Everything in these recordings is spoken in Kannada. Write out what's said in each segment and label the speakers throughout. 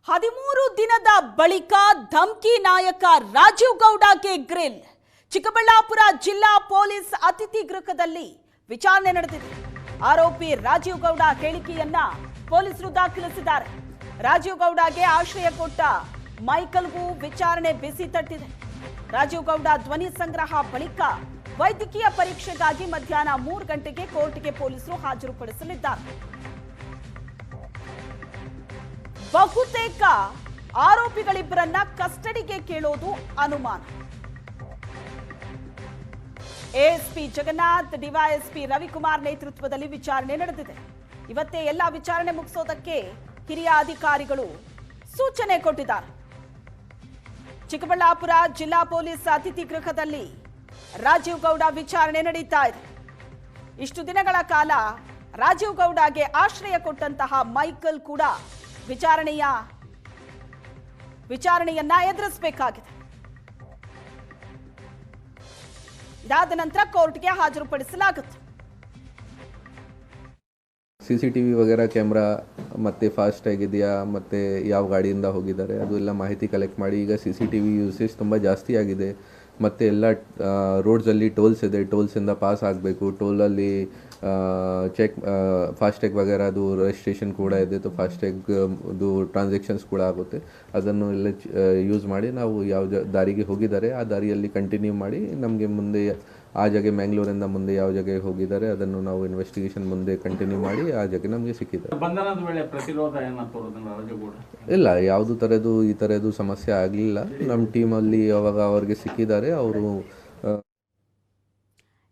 Speaker 1: 13 ದಿನದ ಬಳಿಕ ಧಮ್ಕಿ ನಾಯಕ ರಾಜೀವ್ ಗೌಡಗೆ ಗ್ರಿಲ್. ಚಿಕ್ಕಬಳ್ಳಾಪುರ ಜಿಲ್ಲಾ ಪೊಲೀಸ್ ಅತಿಥಿ ಗೃಹದಲ್ಲಿ ವಿಚಾರಣೆ ನಡೆದಿದೆ. ಆರೋಪಿ ರಾಜೀವ್ ಗೌಡ ಹೇಳಿಕೆಯನ್ನ ಪೊಲೀಸರು ದಾಖಲಿಸಿದ್ದಾರೆ. ರಾಜೀವ್ ಗೌಡಗೆ ಆಶ್ರಯ ಕೊಟ್ಟ ಮೈಕಲ್ಗೂ ವಿಚಾರಣೆ ಬಿಸಿ ತಟ್ಟಿದೆ. ರಾಜೀವ್ ಗೌಡ ಧ್ವನಿ ಸಂಗ್ರಹ ಬಳಿಕ ವೈದ್ಯಕೀಯ ಪರೀಕ್ಷೆಗಾಗಿ ಮಧ್ಯಾಹ್ನ 3 ಗಂಟೆಗೆ ಕೋರ್ಟ್ಗೆ ಪೊಲೀಸರು ಹಾಜರುಪಡಿಸಲಿದ್ದಾರೆ. ಬಹುತೇಕ ಆರೋಪಿಗಳಿಬ್ಬರನ್ನ ಕಸ್ಟಡಿಗೆ ಕೇಳೋದು ಅನುಮಾನ. ಎಎಸ್ಪಿ ಜಗನ್ನಾಥ್, ಡಿವೈಎಸ್ಪಿ ರವಿಕುಮಾರ್ ನೇತೃತ್ವದಲ್ಲಿ ವಿಚಾರಣೆ ನಡೆದಿದೆ. ಇವತ್ತೇ ಎಲ್ಲ ವಿಚಾರಣೆ ಮುಗಿಸೋದಕ್ಕೆ ಹಿರಿಯ ಅಧಿಕಾರಿಗಳು ಸೂಚನೆ ಕೊಟ್ಟಿದ್ದಾರೆ. ಚಿಕ್ಕಬಳ್ಳಾಪುರ ಜಿಲ್ಲಾ ಪೊಲೀಸ್ ಅತಿಥಿ ಗೃಹದಲ್ಲಿ ರಾಜೀವ್ ಗೌಡ ವಿಚಾರಣೆ ನಡೀತಾ ಇದೆ. ಇಷ್ಟು ದಿನಗಳ ಕಾಲ ರಾಜೀವ್ ಗೌಡಗೆ ಆಶ್ರಯ ಕೊಟ್ಟಂತಹ ಮೈಕಲ್ ಕೂಡ ವಿಚಾರಣೆಯನ್ನ ಎದುರಿಸಬೇಕಾಗಿದೆ. ಇದಾದ ನಂತರ ಕೋರ್ಟ್ಗೆ ಹಾಜರುಪಡಿಸಲಾಗುತ್ತೆ.
Speaker 2: CCTV ವಗೇರಾ ಕ್ಯಾಮ್ರಾ ಮತ್ತೆ ಫಾಸ್ಟ್ ಆಗಿದೆಯಾ, ಮತ್ತೆ ಯಾವ ಗಾಡಿಯಿಂದ ಹೋಗಿದ್ದಾರೆ ಅದು ಎಲ್ಲ ಮಾಹಿತಿ ಕಲೆಕ್ಟ್ ಮಾಡಿ. ಈಗ CCTV ಯೂಸೇಜ್ ತುಂಬ ಜಾಸ್ತಿ ಆಗಿದೆ. ಮತ್ತು ಎಲ್ಲ ರೋಡ್ಸಲ್ಲಿ ಟೋಲ್ಸ್ ಇದೆ, ಟೋಲ್ಸಿಂದ ಪಾಸ್ ಆಗಬೇಕು. ಟೋಲಲ್ಲಿ ಚೆಕ್ ಫಾಸ್ಟ್ಯಾಗ್ ವಗೇರಾ ಅದು ರಿಜಿಸ್ಟ್ರೇಷನ್ ಕೂಡ ಇದೆ. ಫಾಸ್ಟ್ಯಾಗ್ದು ಟ್ರಾನ್ಸಾಕ್ಷನ್ಸ್ ಕೂಡ ಆಗುತ್ತೆ. ಅದನ್ನು ಎಲ್ಲ ಯೂಸ್ ಮಾಡಿ ನಾವು ಯಾವ ದಾರಿಗೆ ಹೋಗಿದ್ದಾರೆ ಆ ದಾರಿಯಲ್ಲಿ ಕಂಟಿನ್ಯೂ ಮಾಡಿ ನಮಗೆ ಮುಂದೆ ಆ ಜಾಗ ಮ್ಯಾಂಗ್ಳೂರಿಂದ ಮುಂದೆ ಯಾವ ಜಾಗಕ್ಕೆ ಹೋಗಿದ್ದಾರೆ ಅದನ್ನು ನಾವು ಇನ್ವೆಸ್ಟಿಗೇಷನ್ ಮುಂದೆ ಕಂಟಿನ್ಯೂ ಮಾಡಿ ಆ ಜಾಗ ನಮಗೆ ಸಿಕ್ಕಿದ್ದಾರೆ.
Speaker 3: ಬಂಧನದ ವೇಳೆ ಪ್ರತಿರೋಧ
Speaker 2: ಇಲ್ಲ, ಯಾವುದು ಥರದ್ದು ಈ ಥರದ್ದು ಸಮಸ್ಯೆ ಆಗಲಿಲ್ಲ. ನಮ್ಮ ಟೀಮಲ್ಲಿ ಯಾವಾಗ ಅವರಿಗೆ ಸಿಕ್ಕಿದ್ದಾರೆ ಅವರು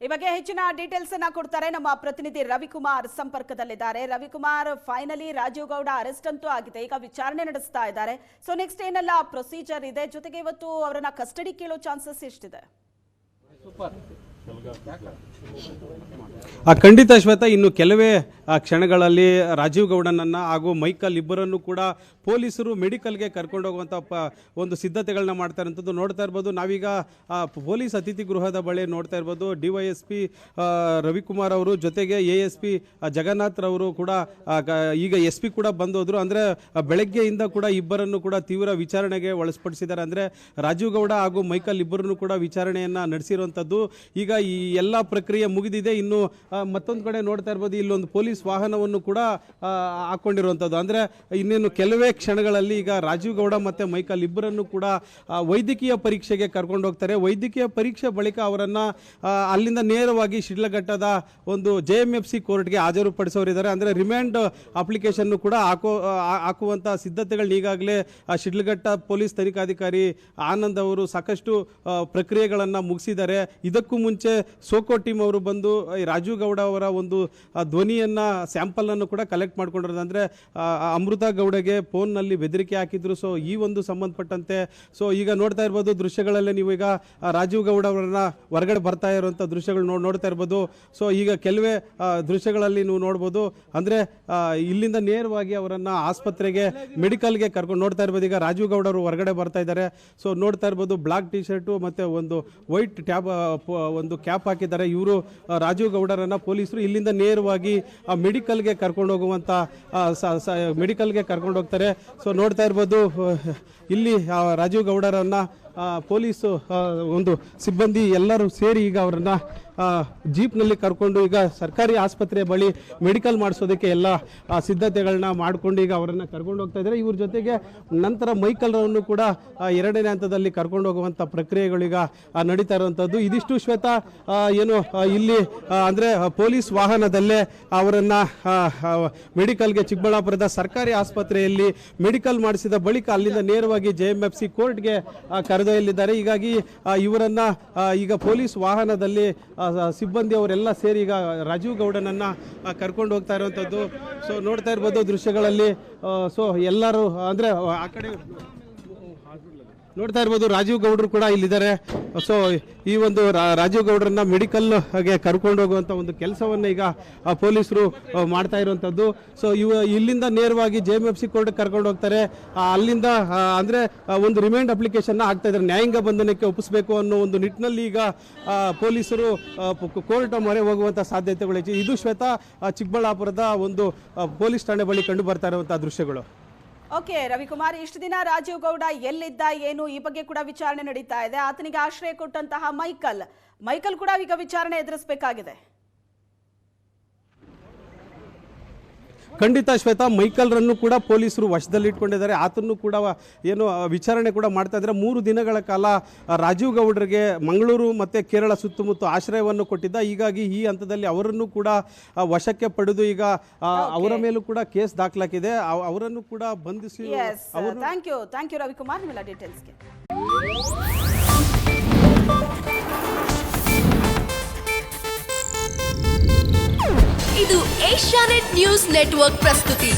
Speaker 1: ಈ ಬಗ್ಗೆ ಹೆಚ್ಚಿನ ಡೀಟೇಲ್ಸ್ ಅನ್ನ ಕೊಡ್ತಾರೆ ನಮ್ಮ ಪ್ರತಿನಿಧಿ ರವಿಕುಮಾರ್ ಸಂಪರ್ಕದಲ್ಲಿದ್ದಾರೆ. ರವಿಕುಮಾರ್, ಫೈನಲಿ ರಾಜೀವ್ ಗೌಡ ಅರೆಸ್ಟ್ ಅಂತೂ ಆಗಿದೆ, ಈಗ ವಿಚಾರಣೆ ನಡೆಸ್ತಾ ಇದ್ದಾರೆ. ಸೊ ನೆಕ್ಸ್ಟ್ ಏನೆಲ್ಲ ಪ್ರೊಸೀಜರ್ ಇದೆ, ಜೊತೆಗೆ ಇವತ್ತು ಅವರನ್ನ ಕಸ್ಟಡಿ ಕೇಳೋ ಚಾನ್ಸಸ್ ಎಷ್ಟಿದೆ?
Speaker 4: ಖಂಡಿತ ಶ್ವೇತಾ, ಇನ್ನು ಕೆಲವೇ ಕ್ಷಣಗಳಲ್ಲಿ ರಾಜೀವ್ ಗೌಡನನ್ನು ಹಾಗೂ ಮೈಕಲ್ ಇಬ್ಬರನ್ನು ಕೂಡ ಪೊಲೀಸರು ಮೆಡಿಕಲ್ಗೆ ಕರ್ಕೊಂಡು ಹೋಗುವಂಥ ಒಂದು ಸಿದ್ಧತೆಗಳನ್ನ ಮಾಡ್ತಾ ಇರೋಂಥದ್ದು ನೋಡ್ತಾ ಇರ್ಬೋದು. ನಾವೀಗ ಪೊಲೀಸ್ ಅತಿಥಿ ಗೃಹದ ಬಳಿ ನೋಡ್ತಾ ಇರ್ಬೋದು. DYSP ರವಿಕುಮಾರ್ ಅವರು ಜೊತೆಗೆ ASP ಜಗನ್ನಾಥ್ ರವರು ಕೂಡ ಈಗ SP ಕೂಡ ಬಂದೋದ್ರು. ಅಂದರೆ ಬೆಳಗ್ಗೆಯಿಂದ ಕೂಡ ಇಬ್ಬರನ್ನು ಕೂಡ ತೀವ್ರ ವಿಚಾರಣೆಗೆ ಒಳಪಡಿಸಿದ್ದಾರೆ. ಅಂದರೆ ರಾಜೀವ್ ಗೌಡ ಹಾಗೂ ಮೈಕಲ್ ಇಬ್ಬರನ್ನು ಕೂಡ ವಿಚಾರಣೆಯನ್ನು ನಡೆಸಿರುವಂಥದ್ದು. ಈಗ ಈ ಎಲ್ಲ ಪ್ರಕ್ರಿಯೆ ಮುಗಿದಿದೆ. ಇನ್ನು ಮತ್ತೊಂದು ಕಡೆ ನೋಡ್ತಾ ಇರ್ಬೋದು, ಇಲ್ಲೊಂದು ಪೊಲೀಸ್ ವಾಹನವನ್ನು ಕೂಡ ಹಾಕೊಂಡಿರುವಂಥದ್ದು. ಅಂದರೆ ಇನ್ನೇನು ಕೆಲವೇ ಕ್ಷಣಗಳಲ್ಲಿ ಈಗ ರಾಜೀವ್ ಗೌಡ ಮತ್ತು ಮೈಕಲ್ ಇಬ್ಬರನ್ನು ಕೂಡ ವೈದ್ಯಕೀಯ ಪರೀಕ್ಷೆಗೆ ಕರ್ಕೊಂಡು ಹೋಗ್ತಾರೆ. ವೈದ್ಯಕೀಯ ಪರೀಕ್ಷೆ ಬಳಿಕ ಅವರನ್ನು ಅಲ್ಲಿಂದ ನೇರವಾಗಿ ಶಿಡ್ಲಘಟ್ಟದ ಒಂದು JMFC ಕೋರ್ಟ್ಗೆ ಹಾಜರುಪಡಿಸೋರಿದ್ದಾರೆ. ಅಂದರೆ ರಿಮ್ಯಾಂಡ್ ಅಪ್ಲಿಕೇಶನ್ ಕೂಡ ಹಾಕುವಂಥ ಸಿದ್ಧತೆಗಳನ್ನ ಈಗಾಗಲೇ ಶಿಡ್ಲಘಟ್ಟ ಪೊಲೀಸ್ ತನಿಖಾಧಿಕಾರಿ ಆನಂದ್ ಅವರು ಸಾಕಷ್ಟು ಪ್ರಕ್ರಿಯೆಗಳನ್ನು ಮುಗಿಸಿದ್ದಾರೆ. ಇದಕ್ಕೂ ಮುಂಚೆ ಸೋಕೋ ಟೀಮ್ ಅವರು ಬಂದು ರಾಜೀವ್ ಗೌಡ ಅವರ ಒಂದು ಧ್ವನಿಯನ್ನು ಸ್ಯಾಂಪಲನ್ನು ಕೂಡ ಕಲೆಕ್ಟ್ ಮಾಡ್ಕೊಂಡಿರೋದು. ಅಂದರೆ ಅಮೃತ ಗೌಡಗೆ ಫೋನ್ನಲ್ಲಿ ಬೆದರಿಕೆ ಹಾಕಿದ್ರು. ಸೊ ಈ ಒಂದು ಸಂಬಂಧಪಟ್ಟಂತೆ ಸೊ ಈಗ ನೋಡ್ತಾ ಇರ್ಬೋದು ದೃಶ್ಯಗಳಲ್ಲೇ ನೀವು ಈಗ ರಾಜೀವ್ ಗೌಡ ಅವರನ್ನ ಹೊರಗಡೆ ಬರ್ತಾ ಇರುವಂಥ ದೃಶ್ಯಗಳು ನೋಡ್ತಾ ಇರ್ಬೋದು. ಸೊ ಈಗ ಕೆಲವೇ ದೃಶ್ಯಗಳಲ್ಲಿ ನೀವು ನೋಡ್ಬೋದು. ಅಂದರೆ ಇಲ್ಲಿಂದ ನೇರವಾಗಿ ಅವರನ್ನು ಆಸ್ಪತ್ರೆಗೆ ಮೆಡಿಕಲ್ಗೆ ಕರ್ಕೊಂಡು ನೋಡ್ತಾ ಇರ್ಬೋದು. ಈಗ ರಾಜೀವ್ ಗೌಡ ಅವರು ಹೊರಗಡೆ ಬರ್ತಾ ಇದ್ದಾರೆ. ಸೊ ನೋಡ್ತಾ ಇರ್ಬೋದು, ಬ್ಲಾಕ್ ಟಿ ಶರ್ಟು ಮತ್ತು ಒಂದು ವೈಟ್ ಒಂದು ಕ್ಯಾಪ್ ಹಾಕಿದ್ದಾರೆ. ಇವರು ರಾಜೀವ್ ಗೌಡರನ್ನ ಪೊಲೀಸರು ಇಲ್ಲಿಂದ ನೇರವಾಗಿ ಮೆಡಿಕಲ್ಗೆ ಕರ್ಕೊಂಡು ಹೋಗುವಂಥ ಮೆಡಿಕಲ್ಗೆ ಕರ್ಕೊಂಡು ಹೋಗ್ತಾರೆ. ಸೊ ನೋಡ್ತಾ ಇರ್ಬೋದು, ಇಲ್ಲಿ ರಾಜೀವ್ ಗೌಡರನ್ನ ಪೊಲೀಸು ಒಂದು ಸಿಬ್ಬಂದಿ ಎಲ್ಲರೂ ಸೇರಿ ಈಗ ಅವರನ್ನು ಜೀಪ್ನಲ್ಲಿ ಕರ್ಕೊಂಡು ಈಗ ಸರ್ಕಾರಿ ಆಸ್ಪತ್ರೆ ಬಳಿ ಮೆಡಿಕಲ್ ಮಾಡಿಸೋದಕ್ಕೆ ಎಲ್ಲ ಸಿದ್ಧತೆಗಳನ್ನ ಮಾಡಿಕೊಂಡು ಈಗ ಅವರನ್ನು ಕರ್ಕೊಂಡು ಹೋಗ್ತಾ ಇದ್ದಾರೆ. ಇವ್ರ ಜೊತೆಗೆ ನಂತರ ಮೈಕಲ್ರನ್ನು ಕೂಡ 2ನೇ ಹಂತದಲ್ಲಿ ಕರ್ಕೊಂಡು ಹೋಗುವಂಥ ಪ್ರಕ್ರಿಯೆಗಳೀಗ ನಡೀತಾ ಇರುವಂಥದ್ದು. ಇದಿಷ್ಟು ಶ್ವೇತಾ, ಏನು ಇಲ್ಲಿ ಅಂದರೆ ಪೊಲೀಸ್ ವಾಹನದಲ್ಲೇ ಅವರನ್ನು ಮೆಡಿಕಲ್ಗೆ ಚಿಕ್ಕಬಳ್ಳಾಪುರದ ಸರ್ಕಾರಿ ಆಸ್ಪತ್ರೆಯಲ್ಲಿ ಮೆಡಿಕಲ್ ಮಾಡಿಸಿದ ಬಳಿಕ ಅಲ್ಲಿಂದ ನೇರವಾಗಿ JMFC ಕೋರ್ಟ್ಗೆ ಕರೆದೊಯ್ಯಲಿದ್ದಾರೆ. ಹೀಗಾಗಿ ಇವರನ್ನು ಈಗ ಪೊಲೀಸ್ ವಾಹನದಲ್ಲಿ ಸಿಬ್ಬಂದಿ ಅವರೆಲ್ಲ ಸೇರಿ ಈಗ ರಾಜೀವ್ ಗೌಡನನ್ನ ಕರ್ಕೊಂಡು ಹೋಗ್ತಾ ಇರುವಂಥದ್ದು. ಸೊ ನೋಡ್ತಾ ಇರ್ಬೋದು ದೃಶ್ಯಗಳಲ್ಲಿ. ಸೊ ಎಲ್ಲರೂ ಅಂದರೆ ಆ ಕಡೆ ನೋಡ್ತಾ ಇರ್ಬೋದು ರಾಜೀವ್ ಗೌಡರು ಕೂಡ ಇಲ್ಲಿದ್ದಾರೆ. ಸೊ ಈ ಒಂದು ರಾಜೀವ್ ಗೌಡರನ್ನ ಮೆಡಿಕಲ್ಗೆ ಕರ್ಕೊಂಡು ಹೋಗುವಂಥ ಒಂದು ಕೆಲಸವನ್ನು ಈಗ ಪೊಲೀಸರು ಮಾಡ್ತಾ ಇರುವಂಥದ್ದು. ಸೊ ಇಲ್ಲಿಂದ ನೇರವಾಗಿ JMFC ಕೋರ್ಟ್ಗೆ ಕರ್ಕೊಂಡು ಹೋಗ್ತಾರೆ. ಅಲ್ಲಿಂದ ಅಂದರೆ ಒಂದು ರಿಮೈಂಡ್ ಅಪ್ಲಿಕೇಶನ್ನ ಹಾಕ್ತಾ ಇದ್ದಾರೆ. ನ್ಯಾಯಾಂಗ ಬಂಧನಕ್ಕೆ ಒಪ್ಪಿಸಬೇಕು ಅನ್ನೋ ಒಂದು ನಿಟ್ಟಿನಲ್ಲಿ ಈಗ ಪೊಲೀಸರು ಕೋರ್ಟ್ ಮೊರೆ ಹೋಗುವಂಥ ಸಾಧ್ಯತೆಗಳು ಹೆಚ್ಚು. ಇದು ಶ್ವೇತಾ ಚಿಕ್ಕಬಳ್ಳಾಪುರದ ಒಂದು ಪೊಲೀಸ್ ಠಾಣೆ ಬಳಿ ಕಂಡು ಬರ್ತಾ ಇರುವಂಥ ದೃಶ್ಯಗಳು.
Speaker 1: ಓಕೆ ರವಿಕುಮಾರ್, ಇಷ್ಟು ದಿನ ರಾಜೀವ್ ಗೌಡ ಎಲ್ಲಿದ್ದ ಏನು ಈ ಬಗ್ಗೆ ಕೂಡ ವಿಚಾರಣೆ ನಡೀತಾ ಇದೆ. ಆತನಿಗೆ ಆಶ್ರಯ ಕೊಟ್ಟಂತಹ ಮೈಕಲ್ ಕೂಡ ಈಗ ವಿಚಾರಣೆ ಎದುರಿಸಬೇಕಾಗಿದೆ.
Speaker 4: ಖಂಡಿತ ಶ್ವೇತಾ, ಮೈಕಲ್ರನ್ನು ಕೂಡ ಪೊಲೀಸರು ವಶದಲ್ಲಿಟ್ಕೊಂಡಿದ್ದಾರೆ. ಆತನ್ನು ಕೂಡ ಏನು ವಿಚಾರಣೆ ಕೂಡ ಮಾಡ್ತಾ ಇದ್ದಾರೆ. 3 ದಿನಗಳ ಕಾಲ ರಾಜೀವ್ ಗೌಡರಿಗೆ ಮಂಗಳೂರು ಮತ್ತು ಕೇರಳ ಸುತ್ತಮುತ್ತ ಆಶ್ರಯವನ್ನು ಕೊಟ್ಟಿದ್ದ. ಹೀಗಾಗಿ ಈ ಹಂತದಲ್ಲಿ ಅವರನ್ನು ಕೂಡ ವಶಕ್ಕೆ ಪಡೆದು ಈಗ ಅವರ ಮೇಲೂ ಕೂಡ ಕೇಸ್ ದಾಖಲಾಗಿದೆ. ಅವರನ್ನು ಕೂಡ ಬಂಧಿಸಿ
Speaker 1: ಥ್ಯಾಂಕ್ ಯು ರವಿಕುಮಾರ್ ನಿಮ್ಮೆಲ್ಲ ಡೀಟೇಲ್ಸ್ಗೆ.
Speaker 3: ಇದು ಏಷ್ಯಾನೆಟ್ ನ್ಯೂಸ್ ನೆಟ್ವರ್ಕ್ ಪ್ರಸ್ತುತಿ.